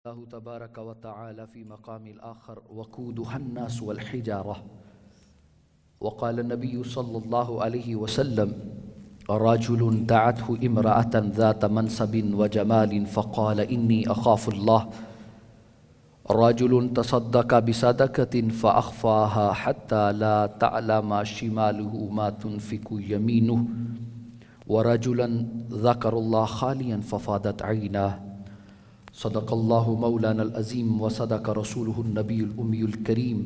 الله تبارك وتعالى في مقام الآخر وقودها الناس والحجارة. وقال النبي صلى الله عليه وسلم: رجل دعته امرأة ذات منصب وجمال فقال إني أخاف الله. رجل تصدق بصدقة فأخفاها حتى لا تعلم شماله ما تنفق يمينه. ورجلا ذكر الله خاليا ففاضت عيناه. صدق الله مولانا العظيم وصدق رسوله النبي الأمي الكريم.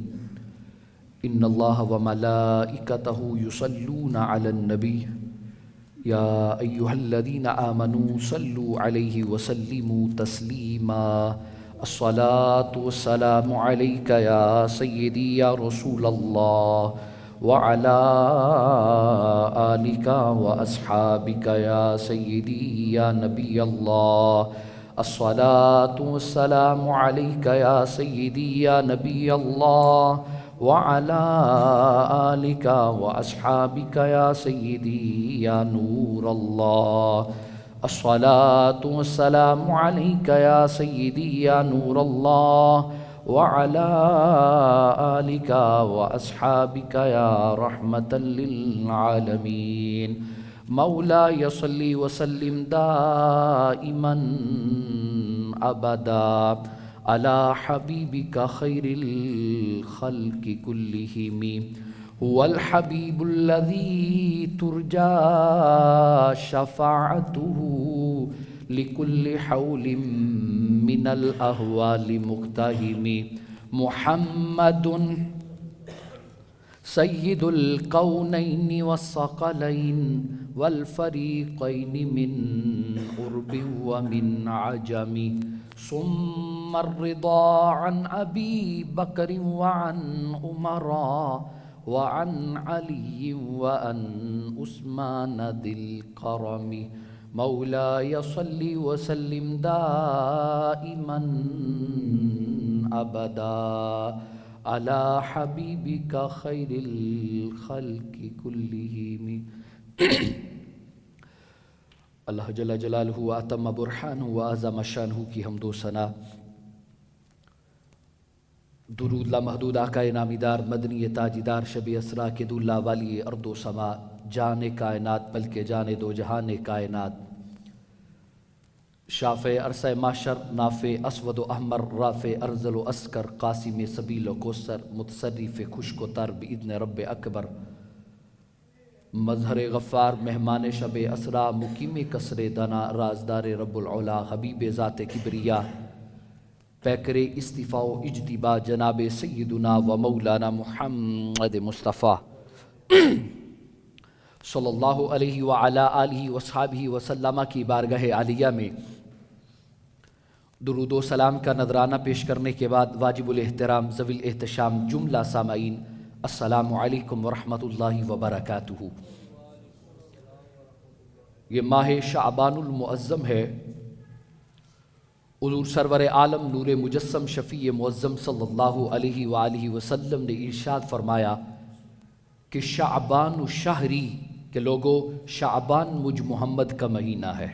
إن الله وملائكته يصلون على النبي يا أيها الذين آمنوا صلوا عليه وسلموا تسليما. الصلاة والسلام عليك يا سيدي يا رسول الله وعلى آلك وأصحابك يا سيدي يا نبي الله. الصلاة والسلام عليك يا سيدي يا نبي الله وعلى آلك وأصحابك يا سيدي يا نور الله. الصلاة والسلام عليك يا سيدي يا نور الله وعلى آلك وأصحابك يا رحمة للعالمين. مولاي صل وسلم دائما أبدا على حبيبك خير الخلق كلهم. هو الحبيب الذي ترجى شفاعته لكل حول من الأهوال مقتهم. محمد سيد الكونين والثقلين والفريقين من قرب ومن عجم. ثم الرضا عن أبي بكر وعن عمر وعن علي وعن عثمان ذي الكرم. مولاي صل وسلم دائما أبدا على حبيبك خير الخلق كلهم. اللہ جل جلالہ و اتم برہانہ و اعظم شانہ کی حمد و ثنا، درود لامحدود آقا نامیدار مدنی تاجدار شب اسرا کے دلہ والی ارض و سما، جان کائنات بلکہ جان دو جہان کائنات، شافع عرصہ معشر، نافع اسود و احمر، رافع ارذل و اسکر، قاسم سبیل و کوثر، متصرف خشک و تر باذن رب اکبر، مظہر غفار، مہمان شب اسرا، مقیم قصر دنا، رازدار رب العلا، حبیب ذات کبریا، پیکر استفاء و اجتبا، جناب سیدنا و مولانا محمد مصطفیٰ صلی اللہ علیہ وعلا آلہ وصحابہ وسلم کی بارگاہ عالیہ میں درود و سلام کا نذرانہ پیش کرنے کے بعد واجب الاحترام ذوی الاحتشام جملہ سامعین، السلام علیکم ورحمۃ اللہ وبرکاتہ۔ یہ ماہ شعبان المعظم ہے۔ حضور سرور عالم نور مجسم شفیع معظم صلی اللہ علیہ وآلہ وسلم نے ارشاد فرمایا کہ شعبان شہری، کہ لوگو شعبان مجھ محمد کا مہینہ ہے،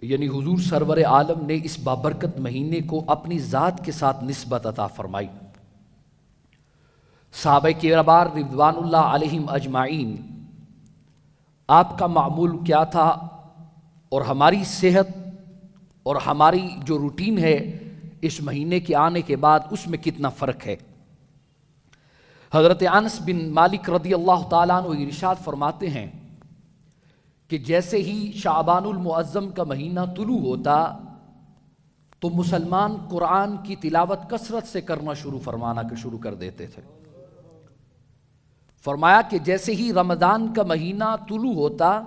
یعنی حضور سرور عالم نے اس بابرکت مہینے کو اپنی ذات کے ساتھ نسبت عطا فرمائی۔ صحابہ کرام رضوان اللہ علیہم اجمعین، آپ کا معمول کیا تھا اور ہماری صحت اور ہماری جو روٹین ہے اس مہینے کے آنے کے بعد اس میں کتنا فرق ہے؟ حضرت انس بن مالک رضی اللہ تعالیٰ عنہ ارشاد فرماتے ہیں کہ جیسے ہی شعبان المعظم کا مہینہ طلوع ہوتا تو مسلمان قرآن کی تلاوت کثرت سے کرنا شروع کر دیتے تھے۔ فرمایا کہ جیسے ہی رمضان کا مہینہ طلوع ہوتا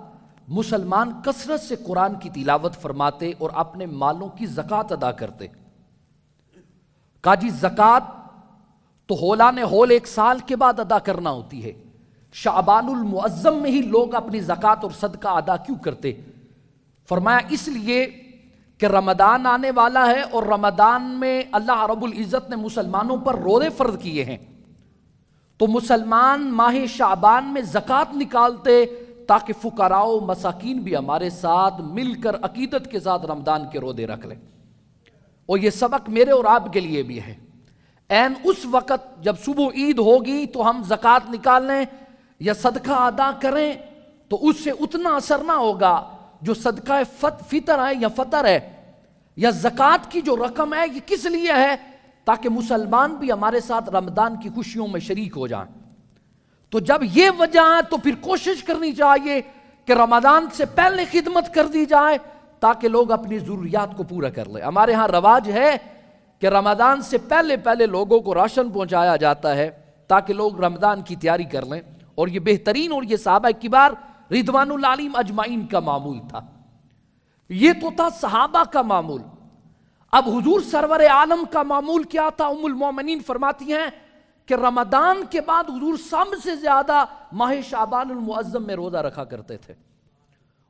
مسلمان کثرت سے قرآن کی تلاوت فرماتے اور اپنے مالوں کی زکوٰۃ ادا کرتے۔ کہا جی زکوٰۃ تو ہولان ہول ایک سال کے بعد ادا کرنا ہوتی ہے، شعبان المعظم میں ہی لوگ اپنی زکوٰۃ اور صدقہ ادا کیوں کرتے؟ فرمایا اس لیے کہ رمضان آنے والا ہے اور رمضان میں اللہ رب العزت نے مسلمانوں پر روزے فرض کیے ہیں، تو مسلمان ماہ شعبان میں زکوٰۃ نکالتے تاکہ فقراء و مساکین بھی ہمارے ساتھ مل کر عقیدت کے ساتھ رمضان کے روزے رکھ لیں۔ اور یہ سبق میرے اور آپ کے لیے بھی ہے۔ عین اس وقت جب صبح عید ہوگی تو ہم زکوٰۃ نکال لیں یا صدقہ ادا کریں تو اس سے اتنا اثر نہ ہوگا جو صدقہ فطر ہے یا فطر ہے یا زکوٰۃ کی جو رقم ہے، یہ کس لیے ہے؟ تاکہ مسلمان بھی ہمارے ساتھ رمضان کی خوشیوں میں شریک ہو جائیں۔ تو جب یہ وجہ ہے تو پھر کوشش کرنی چاہیے کہ رمضان سے پہلے خدمت کر دی جائے تاکہ لوگ اپنی ضروریات کو پورا کر لیں۔ ہمارے ہاں رواج ہے کہ رمضان سے پہلے لوگوں کو راشن پہنچایا جاتا ہے تاکہ لوگ رمضان کی تیاری کر لیں، اور یہ بہترین اور یہ صحابہ کبار رضوان اللہ علیہم اجمعین کا معمول تھا۔ یہ تو تھا صحابہ کا معمول۔ اب حضور سرور عالم کا معمول کیا تھا؟ ام المومنین فرماتی ہیں کہ رمضان کے بعد حضور سب سے زیادہ ماہ شعبان المعظم میں روزہ رکھا کرتے تھے،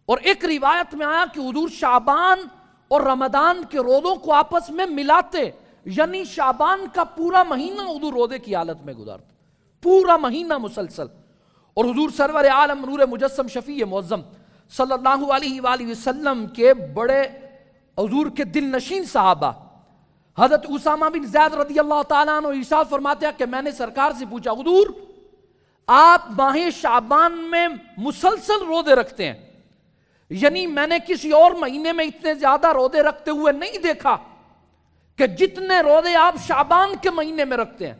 اور ایک روایت میں آیا کہ حضور شعبان اور رمضان کے روزوں کو آپس میں ملاتے، یعنی شعبان کا پورا مہینہ حضور روزے کی حالت میں گزارتے، پورا مہینہ مسلسل۔ اور حضور سرور عالم نور مجسم شفیع معظم صلی اللہ علیہ وآلہ وسلم کے بڑے حضور کے دل نشین صحابہ حضرت اسامہ بن زید رضی اللہ تعالیٰ عنہ ارشاد فرماتے ہیں کہ میں نے سرکار سے پوچھا، حضور آپ ماہ شعبان میں مسلسل روزے رکھتے ہیں، یعنی میں نے کسی اور مہینے میں اتنے زیادہ روزے رکھتے ہوئے نہیں دیکھا کہ جتنے روزے آپ شعبان کے مہینے میں رکھتے ہیں۔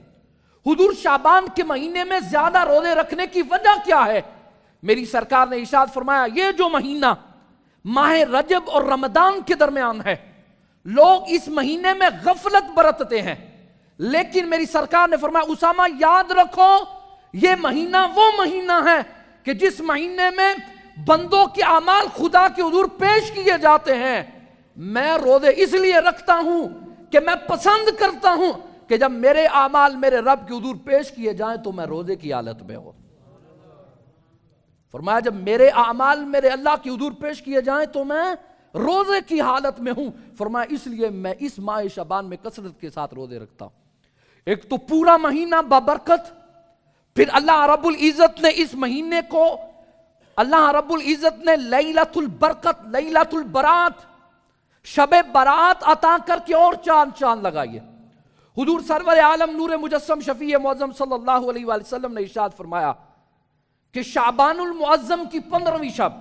حضور شعبان کے مہینے میں زیادہ روزے رکھنے کی وجہ کیا ہے؟ میری سرکار نے ارشاد فرمایا، یہ جو مہینہ ماہ رجب اور رمضان کے درمیان ہے، لوگ اس مہینے میں غفلت برتتے ہیں، لیکن میری سرکار نے فرمایا اسامہ یاد رکھو یہ مہینہ وہ مہینہ ہے کہ جس مہینے میں بندوں کے اعمال خدا کے حضور پیش کیے جاتے ہیں۔ میں روزے اس لیے رکھتا ہوں کہ میں پسند کرتا ہوں کہ جب میرے اعمال میرے رب کے حضور پیش کیے جائیں تو میں روزے کی حالت میں ہوں۔ فرمایا جب میرے اعمال میرے اللہ کی حضور پیش کیے جائیں تو میں روزے کی حالت میں ہوں۔ فرمایا اس لیے میں اس ماہ شعبان میں کثرت کے ساتھ روزے رکھتا ہوں۔ ایک تو پورا مہینہ بابرکت، پھر اللہ رب العزت نے اس مہینے کو اللہ رب العزت نے لیلۃ البرکت، لیلۃ البرات، شب برات عطا کر کے اور چاند لگائیے۔ حضور سرور عالم نور مجسم شفیع معظم صلی اللہ علیہ وآلہ وسلم نے ارشاد فرمایا کہ شعبان المعظم کی 15ویں شب،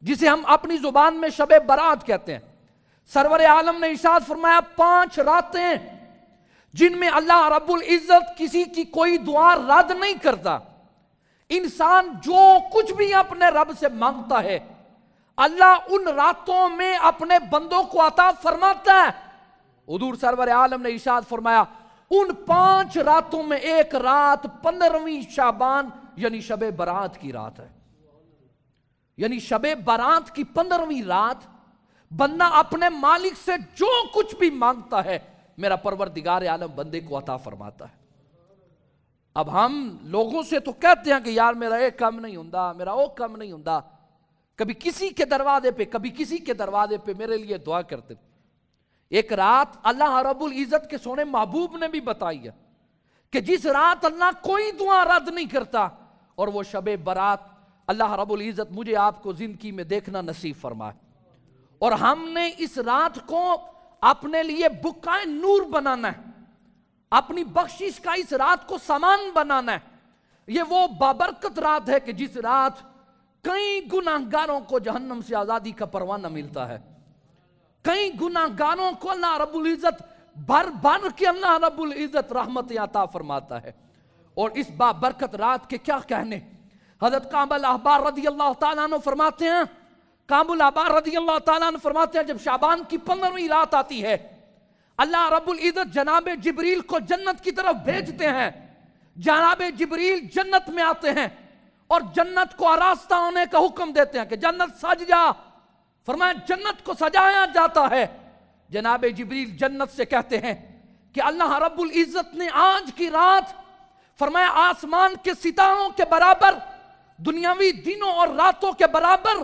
جسے ہم اپنی زبان میں شب برات کہتے ہیں، سرور عالم نے ارشاد فرمایا 5 راتیں جن میں اللہ رب العزت کسی کی کوئی دعا رد نہیں کرتا۔ انسان جو کچھ بھی اپنے رب سے مانگتا ہے اللہ ان راتوں میں اپنے بندوں کو عطا فرماتا ہے۔ حضور سرور عالم نے ارشاد فرمایا ان 5 راتوں میں ایک رات 15ویں شعبان یعنی شب برات کی رات ہے، یعنی شب برات کی 15ویں رات بندہ اپنے مالک سے جو کچھ بھی مانگتا ہے میرا پروردگار عالم بندے کو عطا فرماتا ہے۔ اب ہم لوگوں سے تو کہتے ہیں کہ یار میرا ایک کم نہیں ہوندا، میرا وہ کم نہیں ہوندا، کبھی کسی کے دروازے پہ کبھی کسی کے دروازے پہ میرے لیے دعا کرتے۔ ایک رات اللہ رب العزت کے سونے محبوب نے بھی بتائی ہے کہ جس رات اللہ کوئی دعا رد نہیں کرتا، اور وہ شب برات اللہ رب العزت مجھے آپ کو زندگی میں دیکھنا نصیب فرمائے، اور ہم نے اس رات کو اپنے لیے بقائے نور بنانا ہے، اپنی بخشش کا اس رات کو سامان بنانا ہے۔ یہ وہ بابرکت رات ہے کہ جس رات کئی گناہگاروں کو جہنم سے آزادی کا پروانہ ملتا ہے، کئی گناہگاروں کو اللہ رب العزت بھر کے اللہ رب العزت رحمت عطا فرماتا ہے۔ اور اس بابرکت رات کے کیا کہنے، حضرت کعب الاحبار رضی اللہ تعالیٰ عنہ فرماتے ہیں، کعب الاحبار رضی اللہ تعالیٰ عنہ فرماتے ہیں جب شعبان کی 15ویں رات آتی ہے اللہ رب العزت جناب جبریل کو جنت کی طرف بھیجتے ہیں، جناب جبریل جنت میں آتے ہیں اور جنت کو آراستہ ہونے کا حکم دیتے ہیں کہ جنت سج جا۔ فرمایا جنت کو سجایا جاتا ہے، جناب جبریل جنت سے کہتے ہیں کہ اللہ رب العزت نے آج کی رات فرمایا آسمان کے ستاروں کے برابر، دنیاوی دنوں اور راتوں کے برابر،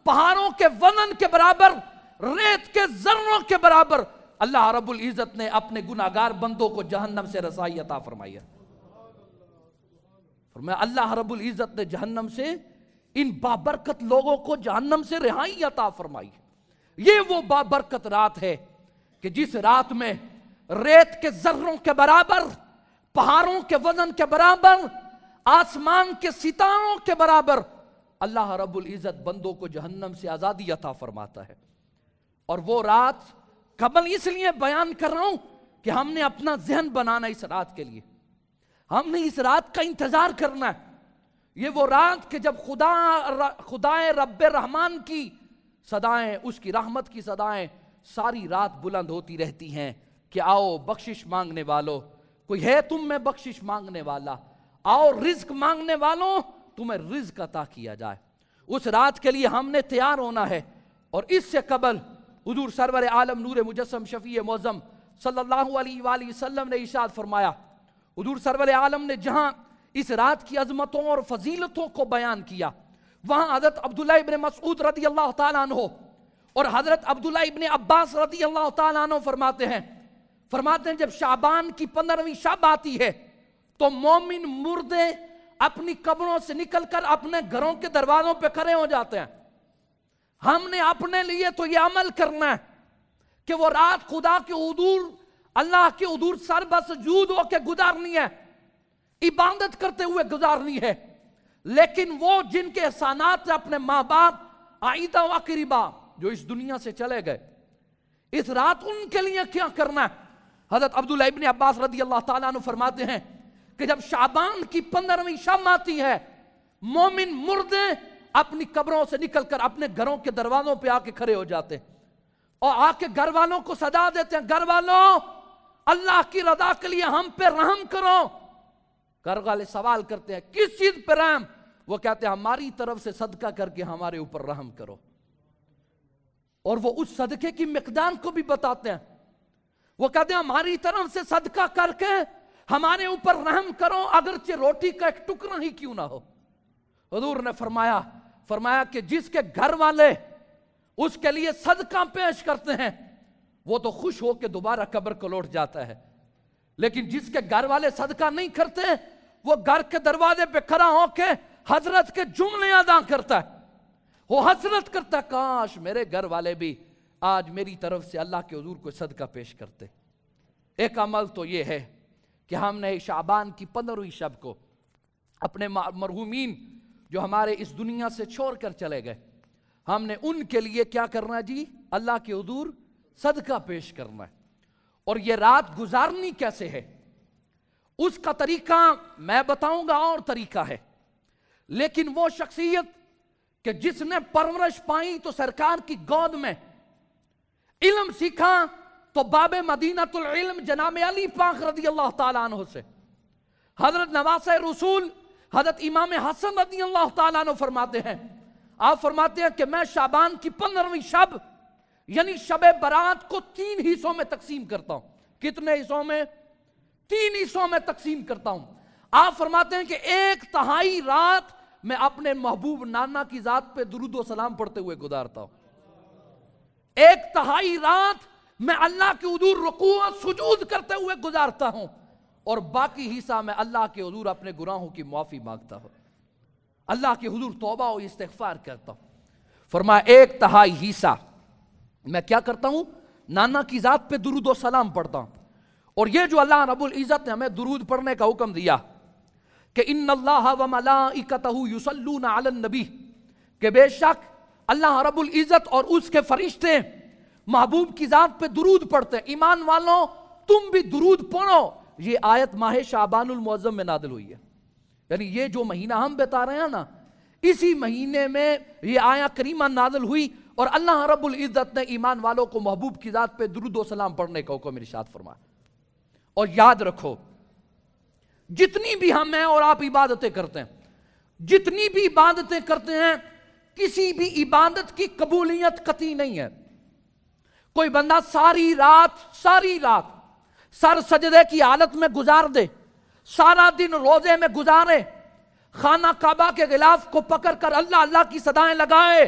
پہاڑوں کے وزن کے برابر، ریت کے ذروں کے برابر اللہ رب العزت نے اپنے گناہگار بندوں کو جہنم سے رسائی عطا فرمائی ہے۔ فرمایا اللہ رب العزت نے جہنم سے ان بابرکت لوگوں کو جہنم سے رہائی عطا فرمائی ہے۔ یہ وہ بابرکت رات ہے کہ جس رات میں ریت کے ذروں کے برابر، پہاڑوں کے وزن کے برابر، آسمان کے ستاروں کے برابر اللہ رب العزت بندوں کو جہنم سے آزادی عطا فرماتا ہے۔ اور وہ رات قبل اس لیے بیان کر رہا ہوں کہ ہم نے اپنا ذہن بنانا اس رات کے لیے، ہم نے اس رات کا انتظار کرنا ہے۔ یہ وہ رات کہ جب خدا رب رحمان کی صدائیں، اس کی رحمت کی صدائیں ساری رات بلند ہوتی رہتی ہیں کہ آؤ بخشش مانگنے والو، کوئی ہے تم میں بخشش مانگنے والا، آؤ رزق مانگنے والوں تمہیں رزق عطا کیا جائے۔ اس رات کے لیے ہم نے تیار ہونا ہے۔ اور اس سے قبل حضور سرور عالم نور مجسم شفیع معظم صلی اللہ علیہ وآلہ وسلم نے ارشاد فرمایا، حضور سرور عالم نے جہاں اس رات کی عظمتوں اور فضیلتوں کو بیان کیا، وہاں حضرت عبداللہ ابن مسعود رضی اللہ تعالیٰ عنہ اور حضرت عبداللہ ابن عباس رضی اللہ تعالیٰ عنہ فرماتے ہیں جب شعبان کی 15ویں شب آتی ہے تو مومن مردے اپنی قبروں سے نکل کر اپنے گھروں کے دروازوں پہ کھڑے ہو جاتے ہیں۔ ہم نے اپنے لیے تو یہ عمل کرنا ہے کہ وہ رات خدا کے حضور، اللہ کے حضور سر بسجود ہو کے گزارنی ہے، عبادت کرتے ہوئے گزارنی ہے۔ لیکن وہ جن کے احسانات اپنے ماں باپ عائدہ و اقربا جو اس دنیا سے چلے گئے، اس رات ان کے لیے کیا کرنا ہے؟ حضرت عبداللہ ابن عباس رضی اللہ تعالیٰ عنہ فرماتے ہیں کہ جب شعبان کی 15ویں شب آتی ہے، مومن مردے اپنی قبروں سے نکل کر اپنے گھروں کے دروازوں پہ آ کے کھڑے ہو جاتے ہیں اور آ کے گھر والوں کو صدا دیتے ہیں، گھر والوں اللہ کی رضا کے لیے ہم پہ رحم کرو۔ گھر والے سوال کرتے ہیں کس چیز پہ رحم؟ وہ کہتے ہیں ہماری طرف سے صدقہ کر کے ہمارے اوپر رحم کرو۔ اور وہ اس صدقے کی مقدار کو بھی بتاتے ہیں، وہ کہتے ہیں ہماری طرف سے صدقہ کر کے ہمارے اوپر رحم کرو، اگرچہ روٹی کا ایک ٹکڑا ہی کیوں نہ ہو۔ حضور نے فرمایا کہ جس کے گھر والے اس کے لیے صدقہ پیش کرتے ہیں وہ تو خوش ہو کے دوبارہ قبر کو لوٹ جاتا ہے، لیکن جس کے گھر والے صدقہ نہیں کرتے وہ گھر کے دروازے پہ کھڑا ہو کے حضرت کے جملے ادا کرتا ہے، وہ حسرت کرتا ہے کاش میرے گھر والے بھی آج میری طرف سے اللہ کے حضور کو صدقہ پیش کرتے۔ ایک عمل تو یہ ہے کہ ہم نے شعبان کی 15ویں شب کو اپنے مرحومین جو ہمارے اس دنیا سے چھوڑ کر چلے گئے، ہم نے ان کے لیے کیا کرنا جی؟ اللہ کے حضور صدقہ پیش کرنا ہے۔ اور یہ رات گزارنی کیسے ہے اس کا طریقہ میں بتاؤں گا، اور طریقہ ہے، لیکن وہ شخصیت کہ جس نے پرورش پائی تو سرکار کی گود میں، علم سیکھا تو باب مدینۃ العلم جناب علی پاک رضی اللہ تعالیٰ عنہ سے، حضرت نواسہ رسول حضرت امام حسن رضی اللہ تعالیٰ عنہ فرماتے ہیں، آپ فرماتے ہیں کہ میں شعبان کی 15ویں شب یعنی شب برات کو 3 حصوں میں تقسیم کرتا ہوں۔ کتنے حصوں میں؟ 3 حصوں میں تقسیم کرتا ہوں۔ آپ فرماتے ہیں کہ 1/3 رات میں اپنے محبوب نانا کی ذات پہ درود و سلام پڑھتے ہوئے گزارتا ہوں، 1/3 رات میں اللہ کے حضور رکوع و سجود کرتے ہوئے گزارتا ہوں، اور باقی حصہ میں اللہ کے حضور اپنے گناہوں کی معافی مانگتا ہوں، اللہ کے حضور توبہ و استغفار کرتا ہوں۔ فرمایا 1/3 حصہ میں کیا کرتا ہوں؟ نانا کی ذات پہ درود و سلام پڑھتا ہوں۔ اور یہ جو اللہ رب العزت نے ہمیں درود پڑھنے کا حکم دیا کہ ان اللہ و ملائکتہ یصلون علی النبی، کہ بے شک اللہ رب العزت اور اس کے فرشتے محبوب کی ذات پہ درود پڑھتے ہیں، ایمان والوں تم بھی درود پڑھو۔ یہ آیت ماہ شعبان المعظم میں نازل ہوئی ہے، یعنی یہ جو مہینہ ہم بتا رہے ہیں نا، اسی مہینے میں یہ آیت کریمہ نازل ہوئی، اور اللہ رب العزت نے ایمان والوں کو محبوب کی ذات پہ درود و سلام پڑھنے کا حکم ارشاد فرمایا۔ اور یاد رکھو جتنی بھی ہم ہیں اور آپ عبادتیں کرتے ہیں، جتنی بھی عبادتیں کرتے ہیں، کسی بھی عبادت کی قبولیت قطعی نہیں ہے۔ کوئی بندہ ساری رات سر سجدے کی حالت میں گزار دے، سارا دن روزے میں گزارے، خانہ کعبہ کے غلاف کو پکڑ کر اللہ اللہ کی صدائیں لگائے،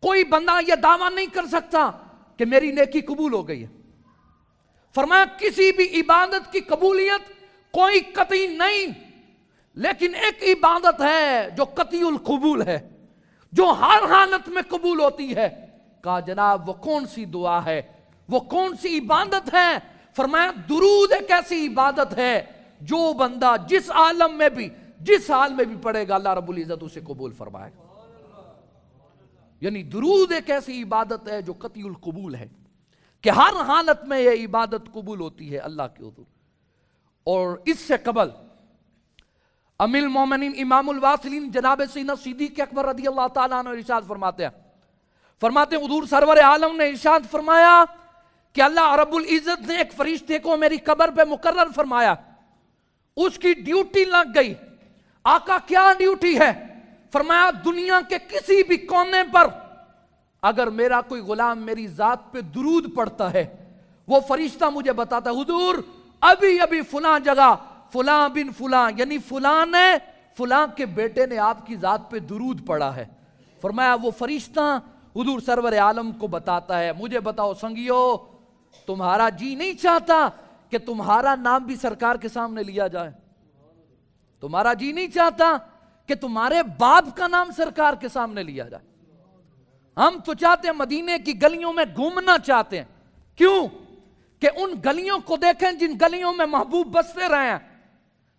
کوئی بندہ یہ دعویٰ نہیں کر سکتا کہ میری نیکی قبول ہو گئی ہے۔ فرمایا کسی بھی عبادت کی قبولیت کوئی قطعی نہیں لیکن ایک عبادت ہے جو قطعی القبول ہے، جو ہر حالت میں قبول ہوتی ہے۔ کہا جناب وہ کون سی دعا ہے، وہ کون سی عبادت ہے؟ فرمایا درود ایک ایسی عبادت ہے جو بندہ جس عالم میں بھی جس حال میں بھی پڑھے گا اللہ رب العزت اسے قبول فرمائے گا۔ یعنی درود ایک ایسی عبادت ہے جو قطعی القبول ہے کہ ہر حالت میں یہ عبادت قبول ہوتی ہے اللہ کے حضور۔ اور اس سے قبل امیر المومنین امام الواصلین جناب سیدنا صدیق اکبر رضی اللہ تعالیٰ عنہ ارشاد فرماتے ہیں حضور سرور عالم نے ارشاد فرمایا کہ اللہ رب العزت نے ایک فرشتے کو میری قبر پہ مقرر فرمایا، اس کی ڈیوٹی لگ گئی۔ آقا کیا ڈیوٹی ہے؟ فرمایا دنیا کے کسی بھی کونے پر اگر میرا کوئی غلام میری ذات پہ درود پڑھتا ہے، وہ فرشتہ مجھے بتاتا ہے حضور ابھی فلاں جگہ فلاں بن فلاں یعنی فلاں نے فلاں کے بیٹے نے آپ کی ذات پہ درود پڑھا ہے۔ فرمایا وہ فرشتہ حضور سرور عالم کو بتاتا ہے مجھے بتاؤ سنگیو تمہارا جی نہیں چاہتا کہ تمہارا نام بھی سرکار کے سامنے لیا جائے؟ تمہارا جی نہیں چاہتا کہ تمہارے باپ کا نام سرکار کے سامنے لیا جائے؟ ہم تو چاہتے ہیں مدینے کی گلیوں میں گھومنا چاہتے ہیں، کیوں کہ ان گلیوں کو دیکھیں جن گلیوں میں محبوب بستے رہے ہیں۔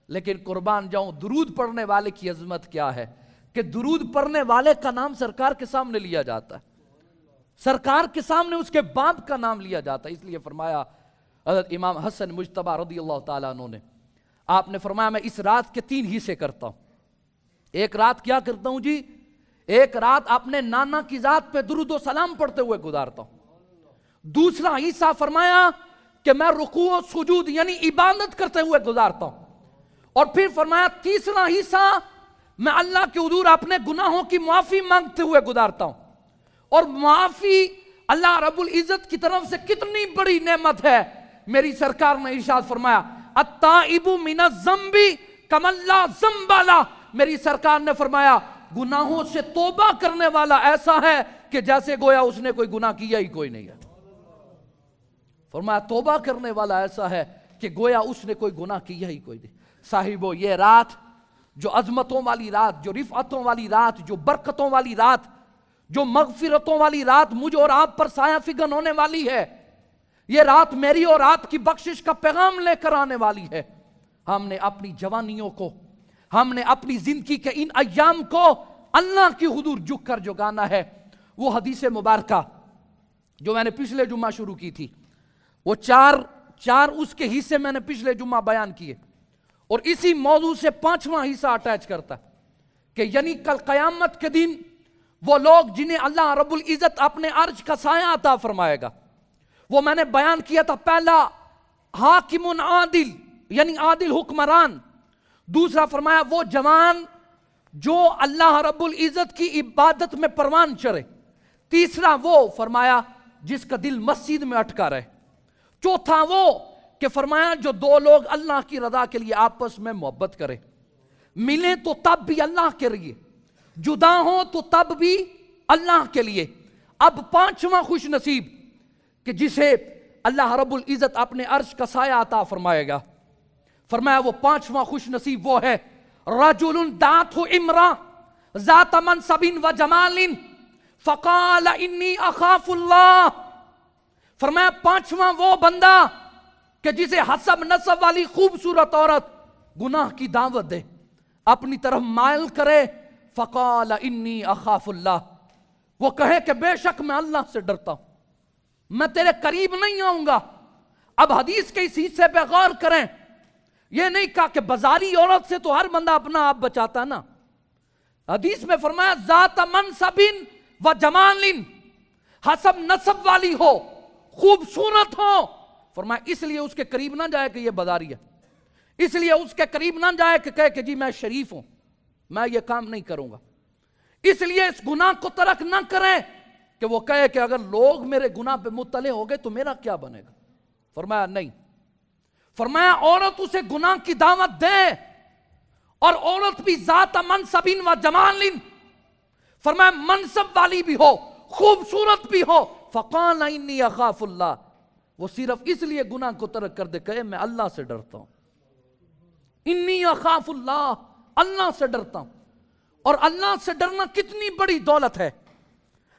لیکن قربان جاؤں درود پڑھنے والے کی عظمت کیا ہے کہ درود پڑھنے والے کا نام سرکار کے سامنے لیا جاتا ہے، سرکار کے سامنے اس کے باپ کا نام لیا جاتا ہے۔ اس لیے فرمایا حضرت امام حسن مجتبی رضی اللہ تعالیٰ عنہ نے، آپ نے فرمایا میں اس رات کے 3 حصے کرتا ہوں۔ ایک رات کیا کرتا ہوں جی؟ ایک رات اپنے نانا کی ذات پہ درود و سلام پڑھتے ہوئے گزارتا ہوں۔ دوسرا حصہ فرمایا کہ میں رکوع و سجود یعنی عبادت کرتے ہوئے گزارتا ہوں۔ اور پھر فرمایا تیسرا حصہ میں اللہ کے حضور اپنے گناہوں کی معافی مانگتے ہوئے گزارتا ہوں۔ اور معافی اللہ رب العزت کی طرف سے کتنی بڑی نعمت ہے، میری سرکار نے ارشاد فرمایا التائب من الذنب کمن لا ذنب لہ، میری سرکار نے فرمایا گناہوں سے توبہ کرنے والا ایسا ہے کہ جیسے گویا اس نے کوئی گناہ کیا ہی کوئی نہیں ہے۔ فرمایا توبہ کرنے والا ایسا ہے کہ گویا اس نے کوئی گناہ کیا ہی کوئی نہیں۔ صاحبو یہ رات جو عظمتوں والی رات، جو رفعتوں والی رات، جو برکتوں والی رات، جو مغفرتوں والی رات مجھ اور آپ پر سایہ فگن ہونے والی ہے، یہ رات میری اور آپ کی بخشش کا پیغام لے کر آنے والی ہے۔ ہم نے اپنی جوانیوں کو، ہم نے اپنی زندگی کے ان ایام کو اللہ کی حضور جھک کر جو گانا ہے، وہ حدیث مبارکہ جو میں نے پچھلے جمعہ شروع کی تھی، وہ چار اس کے حصے میں نے پچھلے جمعہ بیان کیے، اور اسی موضوع سے 5واں حصہ اٹیچ کرتا ہے کہ یعنی کل قیامت کے دن وہ لوگ جنہیں اللہ رب العزت اپنے عرش کا سایہ عطا فرمائے گا، وہ میں نے بیان کیا تھا۔ پہلا حاکم عادل یعنی عادل حکمران، دوسرا فرمایا وہ جوان جو اللہ رب العزت کی عبادت میں پروان چڑھے، تیسرا وہ فرمایا جس کا دل مسجد میں اٹکا رہے، چوتھا وہ کہ فرمایا جو 2 لوگ اللہ کی رضا کے لیے آپس میں محبت کرے، ملے تو تب بھی اللہ کے لیے، جدا ہوں تو تب بھی اللہ کے لیے۔ اب 5واں خوش نصیب کہ جسے اللہ رب العزت اپنے عرش کا سایہ عطا فرمائے گا، فرمایا وہ 5واں خوش نصیب وہ ہے رجل دعته امرأة ذات منصب و جمال فقال انی اخاف اللہ۔ فرمایا 5واں وہ بندہ کہ جسے حسب نسب والی خوبصورت عورت گناہ کی دعوت دے، اپنی طرف مائل کرے، فقال انی اخاف اللہ، وہ کہے کہ بے شک میں اللہ سے ڈرتا ہوں، میں تیرے قریب نہیں آؤں گا۔ اب حدیث کے اس حصے پہ غور کریں، یہ نہیں کہا کہ بازاری عورت سے تو ہر بندہ اپنا آپ بچاتا ہے نا، حدیث میں فرمایا ذات منصب و جمال، حسب نسب والی ہو، خوبصورت ہو، فرمایا اس لیے اس کے قریب نہ جائے کہ یہ بازاری ہے، اس لیے اس کے قریب نہ جائے کہ کہے کہ جی میں شریف ہوں، میں یہ کام نہیں کروں گا، اس لیے اس گناہ کو ترک نہ کریں کہ وہ کہے کہ اگر لوگ میرے گناہ پہ مطلع ہو گئے تو میرا کیا بنے گا۔ فرمایا نہیں، فرمایا عورت اسے گناہ کی دعوت دے، اور عورت بھی ذات منصب و جمال، فرمایا منصب والی بھی ہو، خوبصورت بھی ہو، فقال انی اخاف اللہ، وہ صرف اس لیے گناہ کو ترک کر دے کہے میں اللہ سے ڈرتا ہوں، انی اخاف اللہ، اللہ سے ڈرتا ہوں. اور اللہ سے ڈرنا کتنی بڑی دولت ہے.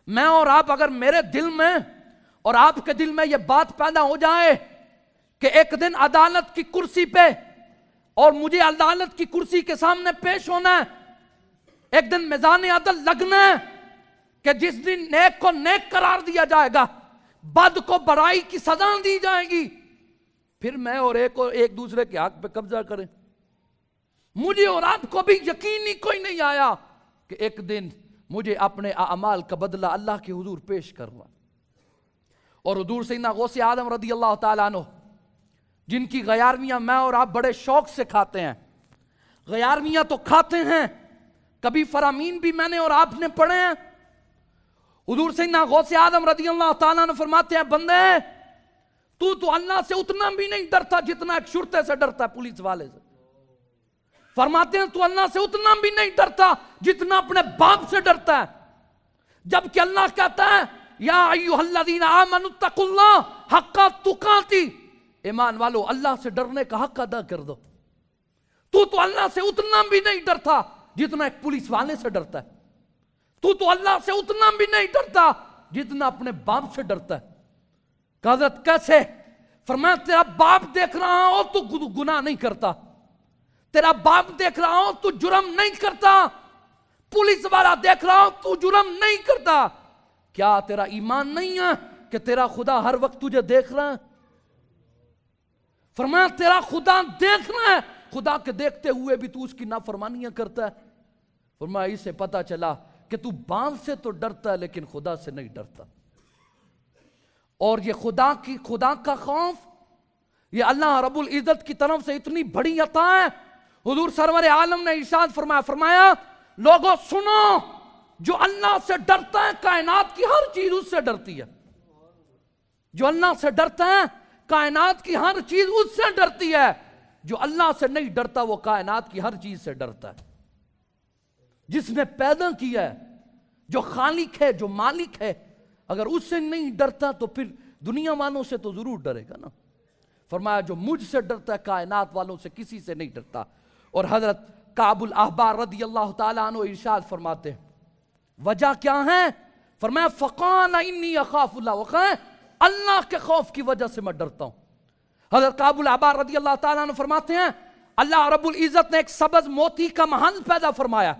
میں اور آپ اگر میرے دل میں اور آپ کے دل میں یہ بات پیدا ہو جائے کہ ایک دن عدالت کی کرسی پہ اور مجھے عدالت کی کرسی کے سامنے پیش ہونا ہے, ایک دن میزان عدل لگنا ہے کہ جس دن نیک کو نیک قرار دیا جائے گا, بد کو برائی کی سزا دی جائے گی, پھر میں اور ایک دوسرے کے حق پہ قبضہ کریں. مجھے اور آپ کو بھی یقین ہی کوئی نہیں آیا کہ ایک دن مجھے اپنے اعمال کا بدلہ اللہ کے حضور پیش کرنا. اور حضور سیدنا غوث اعظم رضی اللہ تعالیٰ عنہ, جن کی غیارویاں میں اور آپ بڑے شوق سے کھاتے ہیں, غیارویاں تو کھاتے ہیں, کبھی فرامین بھی میں نے اور آپ نے پڑھے ہیں. حضور سیدنا غوث اعظم رضی اللہ تعالیٰ عنہ فرماتے ہیں, بندے تو اللہ سے اتنا بھی نہیں ڈرتا جتنا ایک شرطے سے ڈرتا ہے, پولیس والے سے. فرماتے ہیں تو اللہ سے اتنا بھی نہیں ڈرتا جتنا اپنے باپ سے ڈرتا ہے. جبکہ اللہ کہتا ہے یا ایھا الذین آمنوا اتقوا اللہ حق تقاتی, ایمان والو اللہ سے ڈرنے کا حق ادا کر دو. تو اللہ سے اتنا بھی نہیں ڈرتا جتنا ایک پولیس والے سے ڈرتا ہے. تو اللہ سے اتنا بھی نہیں ڈرتا جتنا اپنے باپ سے ڈرتا ہے. کہ حضرت کیسے؟ فرمایا تیرا باپ دیکھ رہا ہو تو گناہ نہیں کرتا, تیرا باپ دیکھ رہا ہو تو جرم نہیں کرتا, پولیس والا دیکھ رہا ہو تو جرم نہیں کرتا. کیا تیرا ایمان نہیں ہے کہ تیرا خدا ہر وقت تجھے دیکھ رہا ہے؟ فرمایا تیرا خدا دیکھ رہا ہے, خدا کے دیکھتے ہوئے بھی تو اس کی نافرمانیاں کرتا ہے. فرمایا اس سے پتا چلا کہ تو باپ سے تو ڈرتا ہے لیکن خدا سے نہیں ڈرتا. اور یہ خدا کا خوف, یہ اللہ رب العزت کی طرف سے اتنی بڑی عطا ہے. حضور سرور عالم نے ارشاد فرمایا لوگوں سنو, جو اللہ سے ڈرتا ہے کائنات کی ہر چیز اس سے ڈرتی ہے. جو اللہ سے ڈرتا ہے کائنات کی ہر چیز اس سے ڈرتی ہے. جو اللہ سے نہیں ڈرتا وہ کائنات کی ہر چیز سے ڈرتا ہے. جس نے پیدا کیا ہے, جو خالق ہے, جو مالک ہے, اگر اس سے نہیں ڈرتا تو پھر دنیا والوں سے تو ضرور ڈرے گا نا. فرمایا جو مجھ سے ڈرتا ہے کائنات والوں سے کسی سے نہیں ڈرتا. اور حضرت کعب الاحبار رضی اللہ تعالیٰ عنہ ارشاد فرماتے ہیں وجہ کیا ہے؟ فرمایا فقال انی اخاف اللہ, اللہ کے خوف کی وجہ سے میں ڈرتا ہوں. حضرت کعب الاحبار رضی اللہ تعالیٰ عنہ فرماتے ہیں اللہ رب العزت نے ایک سبز موتی کا محل پیدا فرمایا,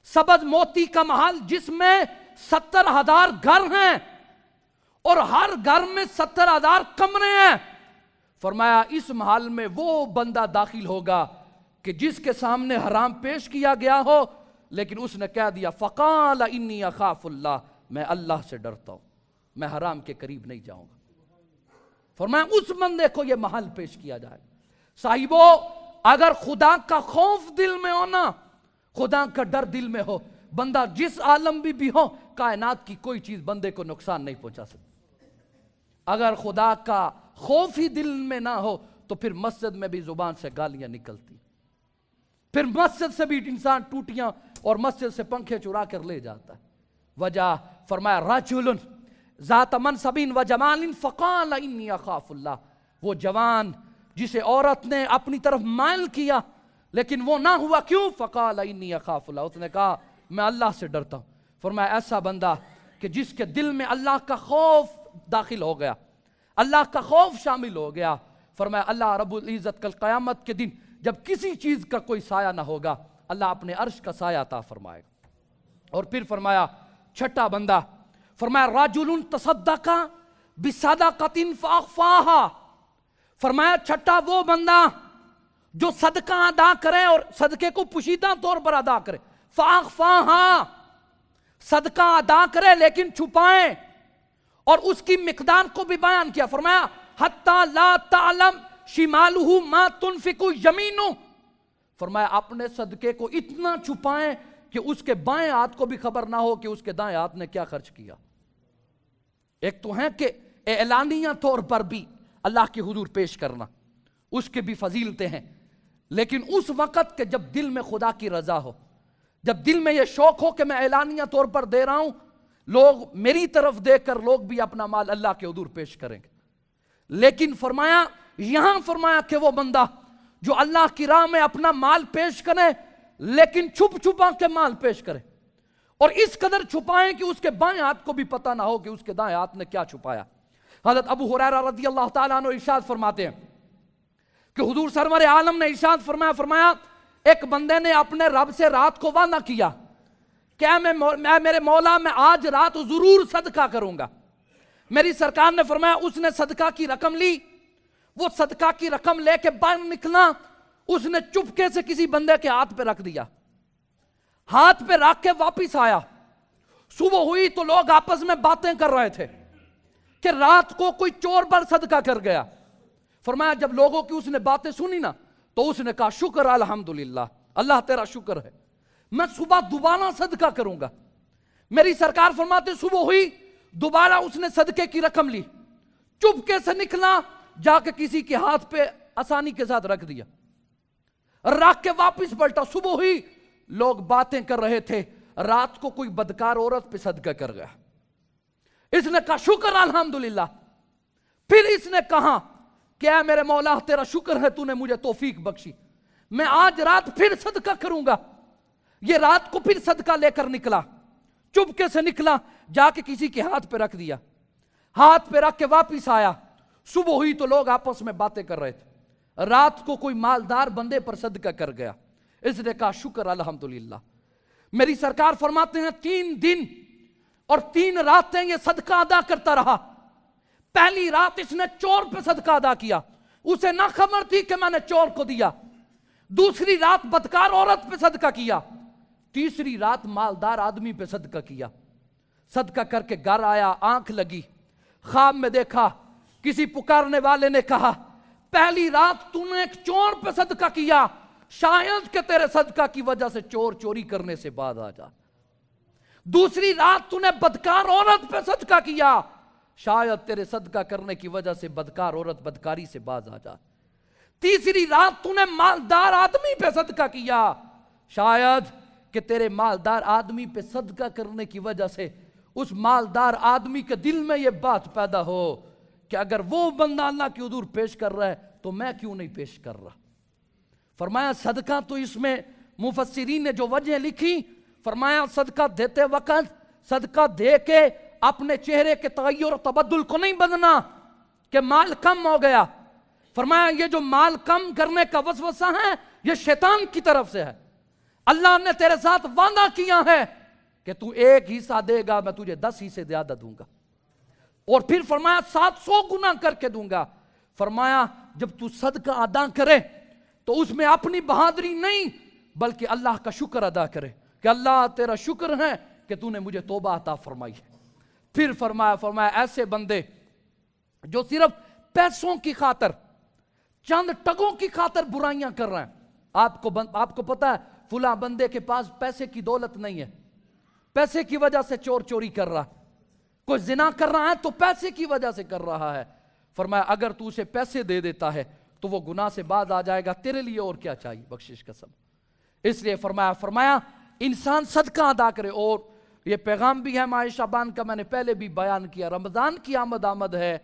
سبز موتی کا محل جس میں 70,000 گھر ہیں اور ہر گھر میں 70,000 کمرے ہیں. فرمایا اس محل میں وہ بندہ داخل ہوگا کہ جس کے سامنے حرام پیش کیا گیا ہو لیکن اس نے کہہ دیا فقال انی اخاف اللہ, میں اللہ سے ڈرتا ہوں, میں حرام کے قریب نہیں جاؤں گا. فرمایا اس بندے کو یہ محل پیش کیا جائے. صاحبو اگر خدا کا خوف دل میں ہو نا, خدا کا ڈر دل میں ہو, بندہ جس عالم بھی ہو کائنات کی کوئی چیز بندے کو نقصان نہیں پہنچا سکتی. اگر خدا کا خوف ہی دل میں نہ ہو تو پھر مسجد میں بھی زبان سے گالیاں نکلتی, پھر مسجد سے بھی انسان ٹوٹیاں اور مسجد سے پنکھے چرا کر لے جاتا ہے. وجہ فرمایا رجل ذات منصب و جمال فقال انی اخاف اللہ, وہ جوان جسے عورت نے اپنی طرف مائل کیا لیکن وہ نہ ہوا, کیوں؟ فقال انی اخاف اللہ, اس نے کہا میں اللہ سے ڈرتا ہوں. فرمایا ایسا بندہ کہ جس کے دل میں اللہ کا خوف داخل ہو گیا, اللہ کا خوف شامل ہو گیا, فرمایا اللہ رب العزت کل قیامت کے دن جب کسی چیز کا کوئی سایہ نہ ہوگا اللہ اپنے عرش کا سایہ عطا فرمائے گا. اور پھر فرمایا چھٹا بندہ, فرمایا رجل تصدق بصدقۃ فاخفاها, فرمایا چھٹا وہ بندہ جو صدقہ ادا کرے اور صدقے کو پوشیدہ طور پر ادا کرے, فاخفاها, صدقہ ادا کرے لیکن چھپائے, اور اس کی مقدار کو بھی بیان کیا. فرمایا حتی لا تعلم شمالہ ما تنفق یمینہ, فرمایا اپنے صدقے کو اتنا چھپائیں کہ اس کے بائیں ہاتھ کو بھی خبر نہ ہو کہ اس کے دائیں ہاتھ نے کیا خرچ کیا. ایک تو ہے کہ اعلانیہ طور پر بھی اللہ کے حضور پیش کرنا, اس کے بھی فضیلتیں ہیں, لیکن اس وقت کہ جب دل میں خدا کی رضا ہو, جب دل میں یہ شوق ہو کہ میں اعلانیہ طور پر دے رہا ہوں, لوگ میری طرف دیکھ کر لوگ بھی اپنا مال اللہ کے حضور پیش کریں گے. لیکن فرمایا یہاں فرمایا کہ وہ بندہ جو اللہ کی راہ میں اپنا مال پیش کرے لیکن چھپ چھپا کے مال پیش کرے، اور اس قدر چھپائیں کہ اس کے بائیں ہاتھ کو بھی پتہ نہ ہو کہ اس کے دائیں ہاتھ نے کیا چھپایا۔ حضرت ابو ہریرہ رضی اللہ تعالیٰ عنہ ارشاد فرماتے ہیں کہ حضور سرور عالم نے ارشاد فرمایا ایک بندے نے اپنے رب سے رات کو وعدہ کیا کہ اے میرے مولا میں آج رات ضرور صدقہ کروں گا۔ میری سرکار نے فرمایا اس نے صدقہ کی رقم لی، وہ صدقہ کی رقم لے کے باہر نکلا، اس نے چپکے سے کسی بندے کے ہاتھ پہ رکھ دیا، ہاتھ پہ رکھ کے واپس آیا۔ صبح ہوئی تو لوگ آپس میں باتیں کر رہے تھے کہ رات کو کوئی چور بر صدقہ کر گیا۔ فرمایا جب لوگوں کی اس نے باتیں سنی نا تو اس نے کہا شکر الحمدللہ، اللہ تیرا شکر ہے، میں صبح دوبارہ صدقہ کروں گا۔ میری سرکار فرماتے صبح ہوئی، دوبارہ اس نے صدقے کی رقم لی، چپکے سے نکلا، جا کے کسی کے ہاتھ پہ آسانی کے ساتھ رکھ دیا، رکھ کے واپس پلٹا۔ صبح ہوئی، لوگ باتیں کر رہے تھے، رات کو کوئی بدکار عورت پہ صدقہ کر گیا۔ اس نے کہا شکر الحمدللہ۔ پھر اس نے کہا کہ اے میرے مولا تیرا شکر ہے، تو نے مجھے توفیق بخشی، میں آج رات پھر صدقہ کروں گا۔ یہ رات کو پھر صدقہ لے کر نکلا، چپکے سے نکلا، جا کے کسی کے ہاتھ پہ رکھ دیا، ہاتھ پہ رکھ کے واپس آیا۔ صبح ہوئی تو لوگ آپس میں باتیں کر رہے تھے، رات کو کوئی مالدار بندے پر صدقہ کر گیا۔ اس نے کہا شکر الحمدللہ۔ میری سرکار فرماتے ہیں 3 دن اور 3 راتیں یہ صدقہ ادا کرتا رہا۔ پہلی رات اس نے چور پہ صدقہ ادا کیا، اسے نہ خبر تھی کہ میں نے چور کو دیا۔ دوسری رات بدکار عورت پہ صدقہ کیا۔ تیسری رات مالدار آدمی پہ صدقہ کیا۔ صدقہ کر کے گھر آیا، آنکھ لگی، خواب میں دیکھا، کسی پکارنے والے نے کہا پہلی رات تو نے ایک چور پہ صدقہ کیا، شاید کہ تیرے صدقہ کی وجہ سے چور چوری کرنے سے باز آ جا۔ دوسری رات تو نے بدکار عورت پہ صدقہ کیا، شاید تیرے صدقہ کرنے کی وجہ سے بدکار عورت بدکاری سے باز آ جا۔ تیسری رات تو نے مالدار آدمی پہ صدقہ کیا، شاید کہ تیرے مالدار آدمی پہ صدقہ کرنے کی وجہ سے اس مالدار آدمی کے دل میں یہ بات پیدا ہو کہ اگر وہ بندہ اللہ کی حضور پیش کر رہا ہے تو میں کیوں نہیں پیش کر رہا۔ فرمایا صدقہ تو اس میں مفسرین نے جو وجہ لکھی، فرمایا صدقہ دیتے وقت صدقہ دے کے اپنے چہرے کے تغیر و تبدل کو نہیں بدلنا کہ مال کم ہو گیا۔ فرمایا یہ جو مال کم کرنے کا وسوسہ ہے یہ شیطان کی طرف سے ہے۔ اللہ نے تیرے ساتھ وعدہ کیا ہے کہ تو 1 حصہ دے گا، میں تجھے 10 حصے زیادہ دوں گا، اور پھر فرمایا 700 گنا کر کے دوں گا۔ فرمایا جب تو صدقہ ادا کرے تو اس میں اپنی بہادری نہیں بلکہ اللہ کا شکر ادا کرے کہ اللہ تیرا شکر ہے کہ تو نے مجھے توبہ عطا فرمائی ہے۔ پھر فرمایا ایسے بندے جو صرف پیسوں کی خاطر، چند ٹگوں کی خاطر برائیاں کر رہے ہیں۔ آپ کو پتا ہے فلاں بندے کے پاس پیسے کی دولت نہیں ہے، پیسے کی وجہ سے چور چوری کر رہا ہے، کوئی زنا کر رہا ہے تو پیسے کی وجہ سے کر رہا ہے۔ فرمایا اگر تو اسے پیسے دے دیتا ہے تو وہ گناہ سے باز آ جائے گا، تیرے لیے اور کیا چاہیے بخشش کا سبب۔ اس لیے فرمایا انسان صدقہ ادا کرے۔ اور یہ پیغام بھی ہے ماہ شعبان کا، میں نے پہلے بھی بیان کیا، رمضان کی آمد ہے،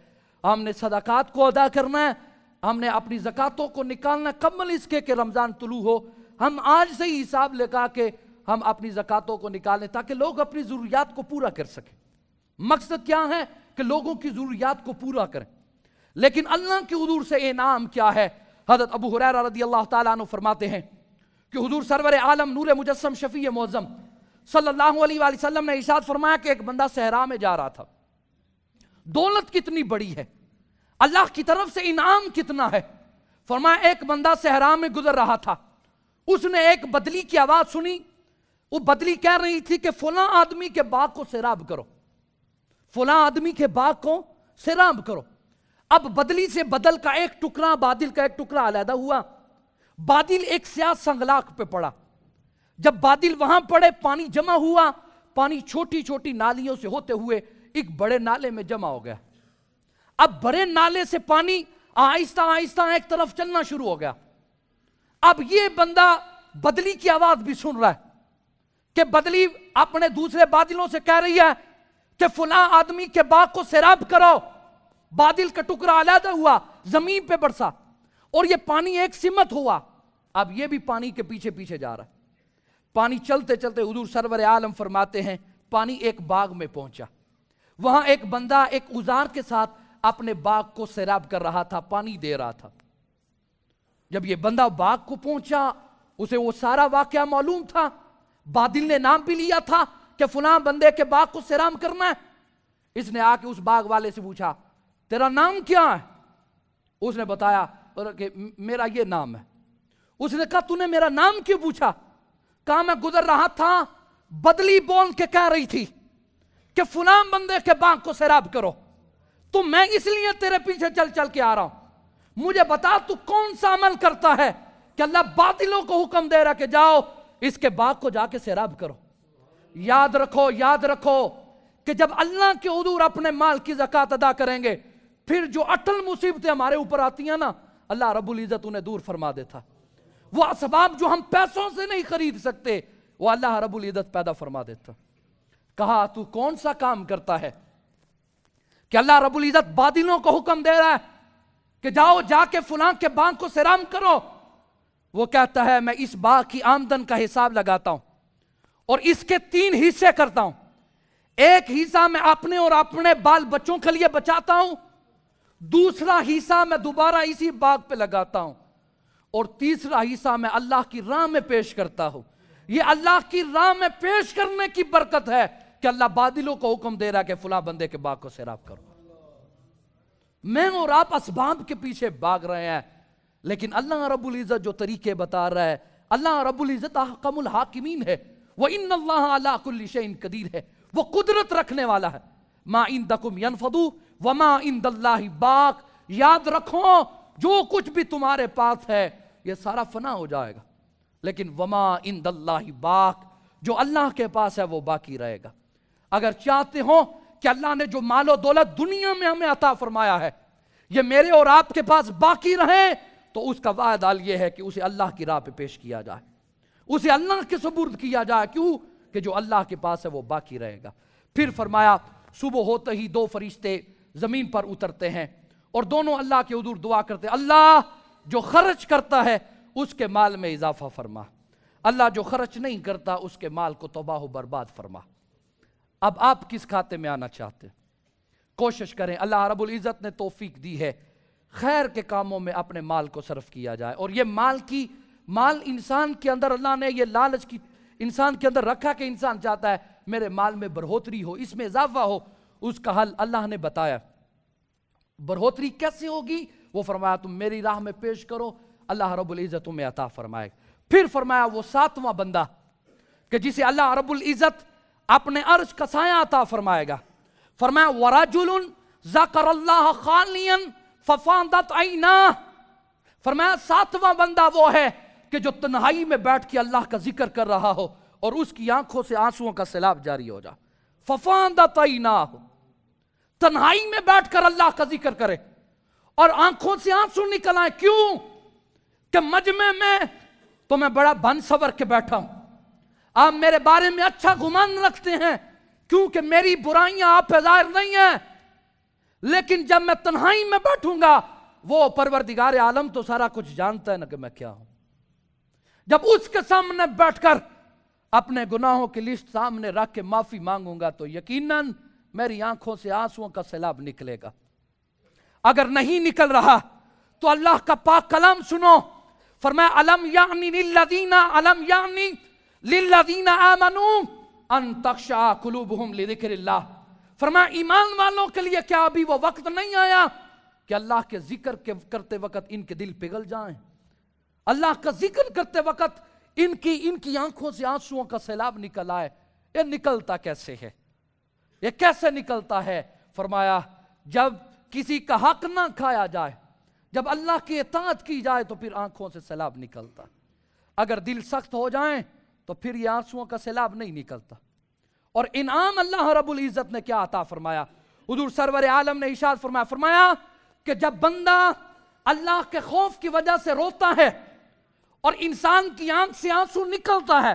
ہم نے صدقات کو ادا کرنا ہے، ہم نے اپنی زکاتوں کو نکالنا قبل اس کے کہ رمضان طلوع ہو۔ ہم آج سے ہی حساب لگا کے ہم اپنی زکاتوں کو نکالیں تاکہ لوگ اپنی ضروریات کو پورا کر سکیں۔ مقصد کیا ہے کہ لوگوں کی ضروریات کو پورا کریں۔ لیکن اللہ کے حضور سے انعام کیا ہے؟ حضرت ابو ہریرہ رضی اللہ تعالیٰ عنہ فرماتے ہیں کہ حضور سرور عالم نور مجسم شفیع معظم صلی اللہ علیہ وآلہ وسلم نے ارشاد فرمایا کہ ایک بندہ صحرا میں جا رہا تھا، دولت کتنی بڑی ہے، اللہ کی طرف سے انعام کتنا ہے۔ فرمایا ایک بندہ صحرا میں گزر رہا تھا، اس نے ایک بدلی کی آواز سنی، وہ بدلی کہہ رہی تھی کہ فلاں آدمی کے باغ کو سیراب کرو، فلاں آدمی کے باغ کو سیراب کرو۔ اب بدلی سے بدل کا ایک ٹکڑا، بادل کا ایک ٹکڑا علیحدہ ہوا، بادل ایک سیاہ سنگلاخ پہ پڑا، جب بادل وہاں پڑے پانی جمع ہوا، پانی چھوٹی چھوٹی نالیوں سے ہوتے ہوئے ایک بڑے نالے میں جمع ہو گیا۔ اب بڑے نالے سے پانی آہستہ آہستہ ایک طرف چلنا شروع ہو گیا۔ اب یہ بندہ بدلی کی آواز بھی سن رہا ہے کہ بدلی اپنے دوسرے بادلوں سے کہہ رہی ہے کہ فلاں آدمی کے باغ کو سیراب کرو۔ بادل کا ٹکڑا علیحدہ ہوا، زمین پہ برسا، اور یہ پانی ایک سمت ہوا۔ اب یہ بھی پانی کے پیچھے پیچھے جا رہا ہے۔ پانی چلتے چلتے حضور سرور عالم فرماتے ہیں پانی ایک باغ میں پہنچا، وہاں ایک بندہ ایک اوزار کے ساتھ اپنے باغ کو سیراب کر رہا تھا، پانی دے رہا تھا۔ جب یہ بندہ باغ کو پہنچا اسے وہ سارا واقعہ معلوم تھا، بادل نے نام بھی لیا تھا کہ فلاں بندے کے باغ کو سیراب کرنا ہے۔ اس نے آ کے اس باغ والے سے پوچھا تیرا نام کیا ہے؟ اس نے بتایا کہ میرا یہ نام ہے۔ اس نے کہا تو نے میرا نام کیوں پوچھا؟ کہا میں گزر رہا تھا، بدلی بول کے کہہ رہی تھی کہ فلاں بندے کے باغ کو سیراب کرو، تو میں اس لیے تیرے پیچھے چل چل کے آ رہا ہوں۔ مجھے بتا تو کون سا عمل کرتا ہے کہ اللہ باطلوں کو حکم دے رہا کہ جاؤ اس کے باغ کو جا کے سیراب کرو۔ یاد رکھو کہ جب اللہ کے حضور اپنے مال کی زکوٰۃ ادا کریں گے پھر جو اٹل مصیبتیں ہمارے اوپر آتی ہیں نا، اللہ رب العزت انہیں دور فرما دیتا۔ وہ اسباب جو ہم پیسوں سے نہیں خرید سکتے وہ اللہ رب العزت پیدا فرما دیتا۔ کہا تو کون سا کام کرتا ہے کہ اللہ رب العزت بادلوں کو حکم دے رہا ہے کہ جاؤ جا کے فلاں کے باغ کو سیراب کرو؟ وہ کہتا ہے میں اس باغ کی آمدن کا حساب لگاتا ہوں اور اس کے 3 حصے کرتا ہوں، ایک حصہ میں اپنے اور اپنے بال بچوں کے لیے بچاتا ہوں، دوسرا حصہ میں دوبارہ اسی باغ پہ لگاتا ہوں، اور تیسرا حصہ میں اللہ کی راہ میں پیش کرتا ہوں۔ یہ اللہ کی راہ میں پیش کرنے کی برکت ہے کہ اللہ بادلوں کو حکم دے رہا ہے کہ فلاں بندے کے باغ کو سیراب کرو۔ میں اور آپ اسباب کے پیچھے بھاگ رہے ہیں، لیکن اللہ رب العزت جو طریقے بتا رہا ہے، اللہ رب العزت احکم الحاکمین ہے، وَإِنَّ اللَّهَ عَلَىٰ كُلِّ شَيْءٍ قدیر ہے، وہ قدرت رکھنے والا ہے۔ مَا عِندَكُمْ يَنْفَضُ وَمَا عِندَ اللَّهِ باق، یاد رکھو جو کچھ بھی تمہارے پاس ہے یہ سارا فنا ہو جائے گا، لیکن وَمَا عِندَ اللَّهِ باق، جو اللہ کے پاس ہے وہ باقی رہے گا۔ اگر چاہتے ہو کہ اللہ نے جو مال و دولت دنیا میں ہمیں عطا فرمایا ہے یہ میرے اور آپ کے پاس باقی رہے تو اس کا وعدہ یہ ہے کہ اسے اللہ کی راہ پہ پیش کیا جائے، اسے اللہ کے سپرد کیا جائے۔ کیوں؟ کہ جو اللہ کے پاس ہے وہ باقی رہے گا۔ پھر فرمایا صبح ہوتے ہی 2 فرشتے زمین پر اترتے ہیں اور دونوں اللہ کے حضور دعا کرتے ہیں، اللہ جو خرچ کرتا ہے اس کے مال میں اضافہ فرما، اللہ جو خرچ نہیں کرتا اس کے مال کو تباہ و برباد فرما۔ اب آپ کس کھاتے میں آنا چاہتے ہیں؟ کوشش کریں، اللہ رب العزت نے توفیق دی ہے خیر کے کاموں میں اپنے مال کو صرف کیا جائے، اور یہ مال انسان کے اندر اللہ نے یہ لالچ کی انسان کے اندر رکھا کہ انسان چاہتا ہے میرے مال میں بڑھوتری ہو، اس میں اضافہ ہو۔ اس کا حل اللہ نے بتایا۔ بڑھوتری کیسے ہوگی؟ وہ فرمایا تم میری راہ میں پیش کرو، اللہ رب العزت تمہیں عطا فرمائے۔ پھر فرمایا وہ 7واں بندہ کہ جسے اللہ رب العزت اپنے عرش کا سایہ عطا فرمائے گا۔ فرمایا وَرَجُلٌ ذَكَرَ اللَّهَ خَالِيًا فَفَاضَتْ عَيْنَاهُ، فرمایا 7واں بندہ وہ ہے کہ جو تنہائی میں بیٹھ کے اللہ کا ذکر کر رہا ہو اور اس کی آنکھوں سے آنسوؤں کا سیلاب جاری ہو جائے۔ فَفَاضَتْ عَيْنَاهُ، تنہائی میں بیٹھ کر اللہ کا ذکر کرے اور آنکھوں سے آنسو نکل آئے۔ کیوں؟ کہ مجمع میں تو میں بڑا بن سور کے بیٹھا ہوں، آپ میرے بارے میں اچھا گمان رکھتے ہیں کیونکہ میری برائیاں آپ پہ ظاہر نہیں ہیں، لیکن جب میں تنہائی میں بیٹھوں گا وہ پروردگار عالم تو سارا کچھ جانتا ہے نا کہ میں کیا ہوں۔ جب اس کے سامنے بیٹھ کر اپنے گناہوں کی لسٹ سامنے رکھ کے معافی مانگوں گا تو یقیناً میری آنکھوں سے آنسوؤں کا سیلاب نکلے گا۔ اگر نہیں نکل رہا تو اللہ کا پاک کلام سنو، فرمایا الم یعنی للذین آمنوا ان تخشع قلوبہم لذکر اللہ، فرمایا ایمان والوں کے لیے کیا ابھی وہ وقت نہیں آیا کہ اللہ کے ذکر کرتے وقت ان کے دل پگھل جائیں؟ اللہ کا ذکر کرتے وقت ان کی آنکھوں سے آنسوؤں کا سیلاب نکل آئے۔ یہ نکلتا کیسے ہے؟ یہ کیسے نکلتا ہے؟ فرمایا جب کسی کا حق نہ کھایا جائے، جب اللہ کی اطاعت کی جائے تو پھر آنکھوں سے سیلاب نکلتا۔ اگر دل سخت ہو جائیں تو پھر یہ آنسوؤں کا سیلاب نہیں نکلتا۔ اور انعام اللہ رب العزت نے کیا عطا فرمایا؟ حضور سرور عالم نے ارشاد فرمایا کہ جب بندہ اللہ کے خوف کی وجہ سے روتا ہے اور انسان کی آنکھ سے آنسو نکلتا ہے،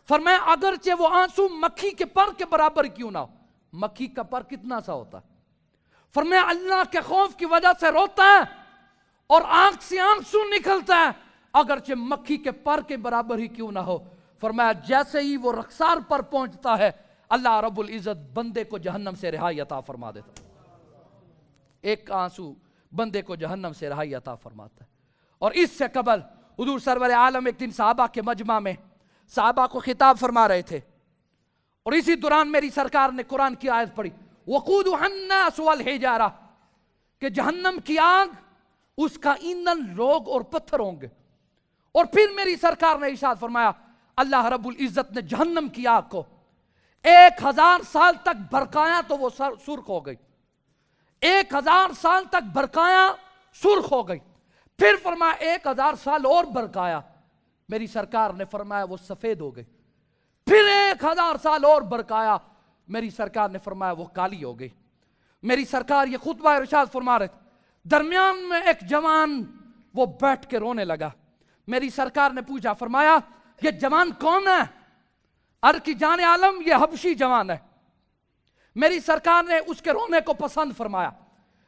فرمایا اگرچہ وہ آنسو مکھی کے پر کے برابر کیوں نہ ہو۔ مکھی کا پر کتنا سا ہوتا ہے؟ فرمایا اللہ کے خوف کی وجہ سے روتا ہے اور آنکھ سے آنسو نکلتا ہے، اگرچہ مکھی کے پر کے برابر ہی کیوں نہ ہو۔ فرمایا جیسے ہی وہ رخسار پر پہنچتا ہے اللہ رب العزت بندے کو جہنم سے رہائی عطا فرما دیتا ہے. ایک آنسو بندے کو جہنم سے رہائی عطا فرماتا ہے. اور اس سے قبل حضور سرور عالم ایک دن صحابہ کے مجمع میں صحابہ کو خطاب فرما رہے تھے، اور اسی دوران میری سرکار نے قرآن کی آیت پڑھی وقودها الناس والحجارہ، کہ جہنم کی آگ اس کا ایندھن لوگ اور پتھر ہوں گے. اور پھر میری سرکار نے ارشاد فرمایا اللہ رب العزت نے جہنم کی آگ کو 1000 سال تک بھڑکایا تو وہ سرخ ہو گئی. 1000 سال تک بھڑکایا سرخ ہو گئی. پھر فرمایا 1000 سال اور بھڑکایا، میری سرکار نے فرمایا وہ سفید ہو گئی. پھر 1000 سال اور بھڑکایا، میری سرکار نے فرمایا وہ کالی ہو گئی. میری سرکار یہ خطبہ ارشاد فرما رہے تھے، درمیان میں ایک جوان وہ بیٹھ کے رونے لگا. میری سرکار نے پوچھا، فرمایا یہ جوان کون ہے؟ عرض کی جان عالم یہ حبشی جوان ہے. میری سرکار نے اس کے رونے کو پسند فرمایا.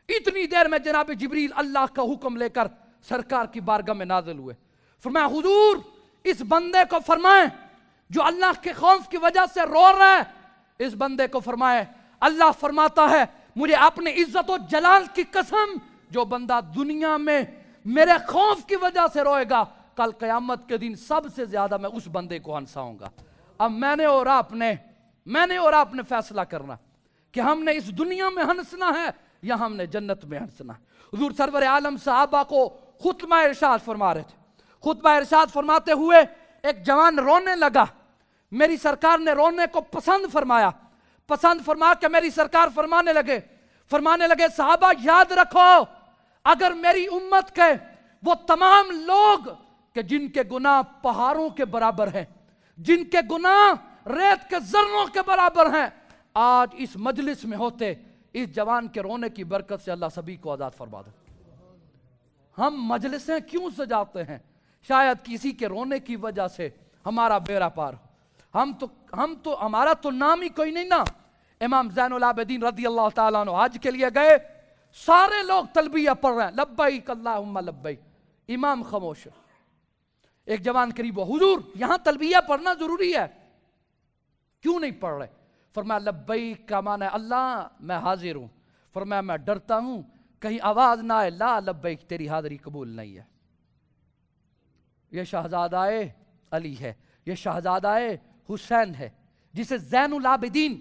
اتنی دیر میں جناب جبریل اللہ کا حکم لے کر سرکار کی بارگاہ میں نازل ہوئے. فرمایا حضور اس بندے کو فرمائیں جو اللہ کے خوف کی وجہ سے رو رہا ہے، اس بندے کو فرمائیں اللہ فرماتا ہے مجھے اپنے عزت و جلال کی قسم جو بندہ دنیا میں میرے خوف کی وجہ سے روئے گا کل قیامت کے دن سب سے زیادہ میں اس بندے کو ہنساؤں گا. اب میں نے اور آپ نے فیصلہ کرنا کہ ہم نے اس دنیا میں ہنسنا ہے یا ہم نے جنت میں ہنسنا ہے. حضور سرور عالم صحابہ کو خطبہ ارشاد فرما رہے تھے. خطبہ ارشاد فرماتے ہوئے ایک جوان رونے لگا. میری سرکار نے رونے کو پسند فرما کہ میری سرکار فرمانے لگے صحابہ یاد رکھو اگر میری امت کے وہ تمام لوگ کہ جن کے گناہ پہاڑوں کے برابر ہیں، جن کے گناہ ریت کے ذروں کے برابر ہیں، آج اس مجلس میں ہوتے اس جوان کے رونے کی برکت سے اللہ سبھی کو آزاد فرما دے. ہم مجلسیں کیوں سجاتے ہیں؟ شاید کسی کے رونے کی وجہ سے ہمارا بیڑا پار ہو. ہمارا تو نام ہی کوئی نہیں نا. امام زین العابدین رضی اللہ تعالیٰ عنہ حج کے لیے گئے، سارے لوگ تلبیہ پڑھ رہے ہیں لبیک اللہم لبیک، امام خاموش. ایک جوان قریب ہو، حضور یہاں تلبیہ پڑھنا ضروری ہے، کیوں نہیں پڑھ رہے؟ فرمایا لبیک کا معنی ہے اللہ میں حاضر ہوں. فرمایا میں ڈرتا ہوں کہیں آواز نہ آئے لا لبیک تیری حاضری قبول نہیں ہے. یہ شہزادہ علی ہے، یہ شہزادہ حسین ہے جسے زین العابدین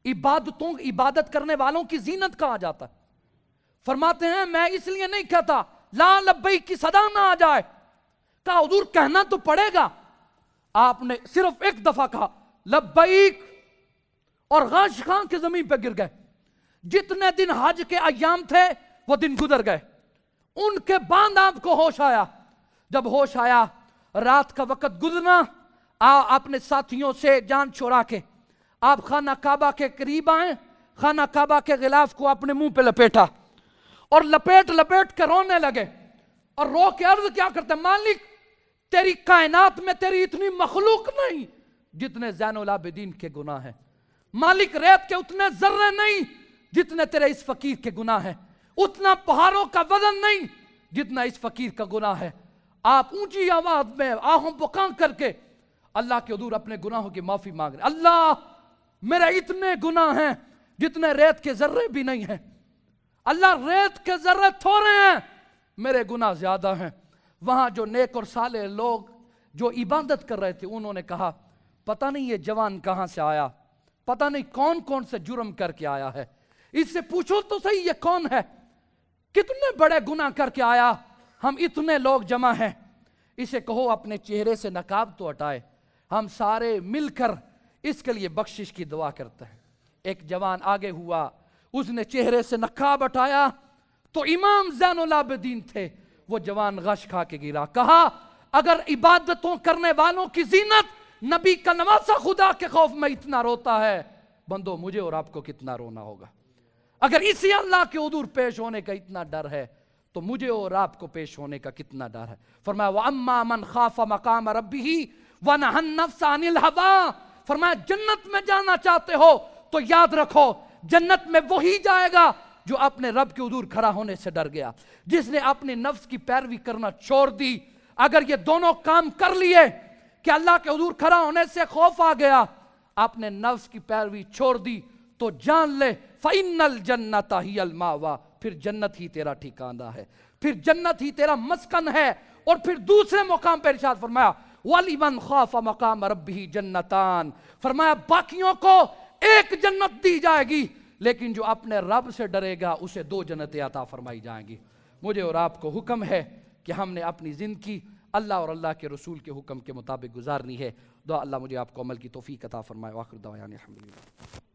عبادت کرنے والوں کی زینت کہا جاتا ہے. فرماتے ہیں میں اس لیے نہیں کہتا لا لبیک کی صدا نہ آ جائے. کہا حضور کہنا تو پڑے گا. آپ نے صرف ایک دفعہ کہا لبیک اور غش خان کے زمین پہ گر گئے. جتنے دن حج کے ایام تھے وہ دن گزر گئے. ان کے بعد آپ کو ہوش آیا. جب ہوش آیا رات کا وقت گزرنا، اپنے ساتھیوں سے جان چھوڑا کے آپ خانہ کعبہ کے قریب آئیں. خانہ کعبہ کے غلاف کو اپنے منہ پہ لپیٹا اور لپیٹ کے رونے لگے اور رو کے عرض کیا کرتے ہیں مالک تیری کائنات میں تیری اتنی مخلوق نہیں جتنے زین العابدین کے گناہ ہیں. مالک ریت کے اتنے ذرے نہیں جتنے تیرے اس فقیر کے گناہ ہیں. اتنا پہاڑوں کا وزن نہیں جتنا اس فقیر کا گناہ ہے. آپ اونچی آواز میں آہوں بکان کر کے اللہ کے حضور اپنے گناہوں کی معافی مانگ رہے. اللہ میرے اتنے گناہ ہیں جتنے ریت کے ذرے بھی نہیں ہیں. اللہ ریت کے ذرے تھوڑے ہیں، میرے گناہ زیادہ ہیں. وہاں جو نیک اور صالح لوگ جو عبادت کر رہے تھے انہوں نے کہا پتہ نہیں یہ جوان کہاں سے آیا، پتہ نہیں کون سے جرم کر کے آیا ہے. اس سے پوچھو تو صحیح یہ کون ہے، کتنے بڑے گناہ کر کے آیا، ہم اتنے لوگ جمع ہیں. اسے کہو اپنے چہرے سے نقاب تو ہٹائے. ہم سارے مل کر اس کے لیے بخشش کی دعا کرتے ہیں. ایک جوان آگے ہوا، اس نے چہرے سے نقاب ہٹایا تو امام زین العابدین تھے. وہ جوان غش کھا کے گرا. کہا اگر عبادتوں کرنے والوں کی زینت نبی کا نواسا خدا کے خوف میں اتنا روتا ہے، بندو مجھے اور آپ کو کتنا رونا ہوگا. اگر اسی اللہ کے حضور پیش ہونے کا اتنا ڈر ہے تو مجھے اور آپ کو پیش ہونے کا کتنا ڈر ہے. فرمایا وَأَمَّا مَنْ خَافَ مَقَامَ رَبِّهِ وَنَهَى النَّفْسَ عَنِ الْهَوَىٰ. فرمایا جنت میں جانا چاہتے ہو تو یاد رکھو جنت میں وہی جائے گا جو اپنے رب کے حضور کھڑا ہونے سے ڈر گیا، جس نے اپنے نفس کی پیروی کرنا چھوڑ دی. اگر یہ دونوں کام کر لیے کہ اللہ کے حضور کھڑا ہونے سے خوف آ گیا، آپ نے نفس کی پیروی چھوڑ دی، تو جان لے فَإِنَّ الْجَنَّةَ هِيَ الْمَأْوَىٰ، پھر جنت ہی تیرا ٹھکانہ ہے، پھر جنت ہی تیرا مسکن ہے۔ اور پھر دوسرے مقام پر ارشاد فرمایا وَلِمَنْ خَافَ مَقَامَ رَبِّهِ جَنَّتَانِ، فرمایا باقیوں کو ایک جنت دی جائے گی، لیکن جو اپنے رب سے ڈرے گا اسے 2 جنتیں عطا فرمائی جائیں گی۔ مجھے اور آپ کو حکم ہے کہ ہم نے اپنی زندگی اللہ اور اللہ کے رسول کے حکم کے مطابق گزارنی ہے۔ دعا اللہ مجھے آپ کو عمل کی توفیق عطا فرمائے۔ وآخر دعوانا الحمدللہ۔